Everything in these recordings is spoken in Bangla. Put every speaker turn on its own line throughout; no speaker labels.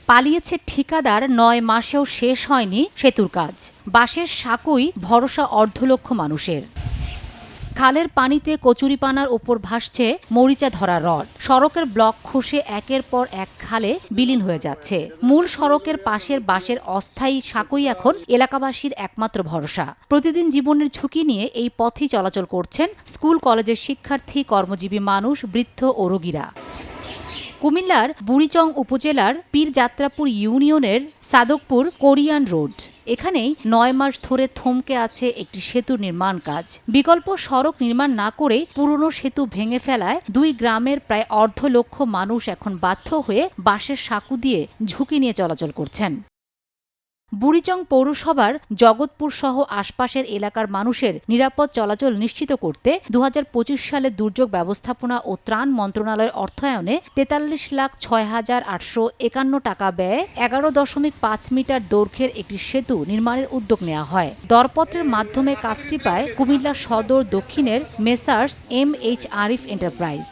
পালিয়েছে ঠিকাদার, ৯ মাসেও শেষ হয়নি সেতুর কাজ। বাঁশের সাঁকোই ভরসা অর্ধলক্ষ মানুষের। খালের পানিতে কচুরিপানার ওপর ভাসছে মরিচা ধরা রড। সড়কের ব্লক খসে একের পর এক খালে বিলীন হয়ে যাচ্ছে। মূল সড়কের পাশের বাঁশের অস্থায়ী সাঁকোই এখন এলাকাবাসীর একমাত্র ভরসা। প্রতিদিন জীবনের ঝুঁকি নিয়ে এই পথেই চলাচল করছেন স্কুল কলেজের শিক্ষার্থী, কর্মজীবী মানুষ, বৃদ্ধ ও রোগীরা। কুমিল্লার বুড়িচং উপজেলার পীরযাত্রাপুর ইউনিয়নের সাদকপুর কোরিয়ান রোড। এখানেই ৯ মাস ধরে থমকে আছে একটি সেতুর নির্মাণ কাজ। বিকল্প সড়ক নির্মাণ না করে পুরনো সেতু ভেঙে ফেলায় দুই গ্রামের প্রায় অর্ধ লক্ষ মানুষ এখন বাধ্য হয়ে বাঁশের সাঁকো দিয়ে ঝুঁকি নিয়ে চলাচল করছেন। বুড়িচং পৌরসভার জগৎপুর সহ আশপাশের এলাকার মানুষের নিরাপদ চলাচল নিশ্চিত করতে ২০২৫ সালে দুর্যোগ ব্যবস্থাপনা ও ত্রাণ মন্ত্রণালয়ের অর্থায়নে ৪৩,৬,৮৫১ টাকা ব্যয়ে ১১.৫ মিটার দৈর্ঘ্যের একটি সেতু নির্মাণের উদ্যোগ নেওয়া হয়। দরপত্রের মাধ্যমে কাজটি পায় কুমিল্লা সদর দক্ষিণের মেসার্স MH আরিফ এন্টারপ্রাইজ।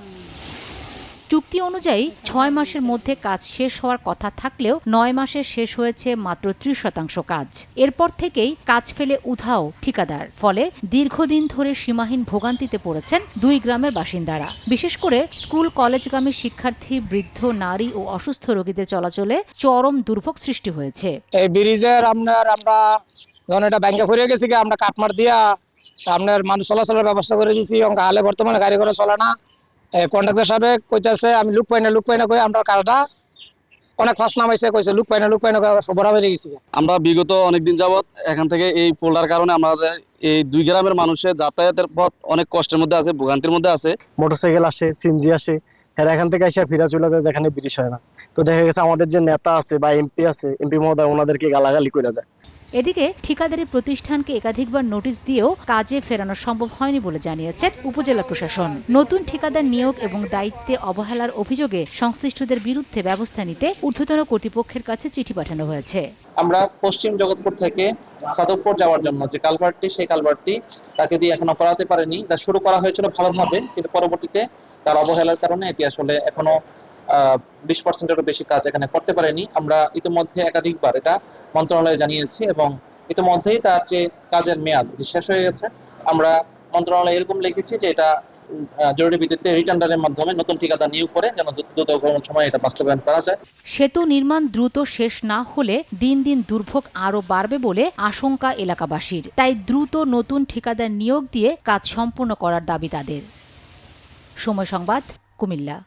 চুক্তি অনুযায়ী ৬ মাসের মধ্যে কাজ শেষ হওয়ার কথা থাকলেও ৯ মাসে শেষ হয়েছে মাত্র ৩০% কাজ। এরপর থেকেই কাজ ফেলে উধাও ঠিকাদার। ফলে দীর্ঘদিন ধরে সীমাহীন ভোগান্তিতে পড়েছেন দুই গ্রামের বাসিন্দারা। বিশেষ করে স্কুল কলেজগামী শিক্ষার্থী, বৃদ্ধ, নারী ও অসুস্থ রোগীদের চলাচলে চরম দুর্ভোগ সৃষ্টি হয়েছে।
এই ব্রিজের আমরা যখন এটা ব্যাংকে ঘুরে গেছি, আমরা কাটমার দিয়া আপনার মানুষ চলাচলের ব্যবস্থা করে দিয়েছি। হালে বর্তমানে গাড়ি ঘোড়া চলে না। কন্ট্রাক্টর সাহেব কইতেছে আমি লুক পাই না কই আমরা কারটা অনেক ফাঁস নামাইছে, কইছে লুক পাই না বরাবর হয়ে গেছি।
আমরা বিগত অনেকদিন যাবত এখান থেকে এই পোলটার কারণে আমাদের এই দুই গ্রামের মানুষের যাতায়াতের পথ অনেক কষ্টের মধ্যে আছে, ভোগান্তির মধ্যে আছে।
মোটরসাইকেল আসে, সিএনজি আসে, এরা এখান থেকে এসে ফিরা চলে যায় যেখানে ব্রিজ হয় না। তো দেখা গেছে আমাদের যে নেতা আছে বা এমপি আছে, এমপি মহোদয় ওনাদেরকে গালাগালি করে যায়।
এদিকে ঠিকাদারি প্রতিষ্ঠানকে একাধিকবার নোটিশ দিয়েও কাজে ফেরানো সম্ভব হয়নি বলে জানিয়েছেন উপজেলা প্রশাসন। নতুন ঠিকাদার নিয়োগ এবং দায়িত্বে অবহেলার অভিযোগে সংশ্লিষ্টদের বিরুদ্ধে ব্যবস্থা নিতে ঊর্ধ্বতন কর্তৃপক্ষের কাছে চিঠি পাঠানো হয়েছে।
আমরা পশ্চিম জগৎপুর থেকে সাদকপুর যাওয়ার জন্য যে কালভার্টটি, সেই কালভার্টটি তাকে দিয়ে এখনো করাতে পারেনি। তা শুরু করা হয়েছিল ভালোভাবে, কিন্তু পরবর্তীতে তার অবহেলার কারণে এটি আসলে এখনো 20%-এরও বেশি কাজ এখানে করতে পারেনি। আমরা ইতিমধ্যে একাধিকবার এটা মন্ত্রণালয়ে জানিয়েছি এবং ইতিমধ্যেই তার যে কাজের মেয়াদ শেষ হয়ে গেছে। আমরা মন্ত্রণালয়ে এরকম লিখেছি যে এটা জরুরি ভিত্তিতে রিটেন্ডারের মাধ্যমে নতুন ঠিকাদার নিয়োগ করে যেন দ্রুত সময়ে এটা বাস্তবায়ন করা যায়।
সেতু নির্মাণ দ্রুত শেষ না হলে দিন দিন দুর্ভোগ আরও বাড়বে বলে আশঙ্কা এলাকাবাসীর। তাই দ্রুত নতুন ঠিকাদার নিয়োগ দিয়ে কাজ সম্পূর্ণ করার দাবি তাদের। সময় সংবাদ, কুমিল্লা।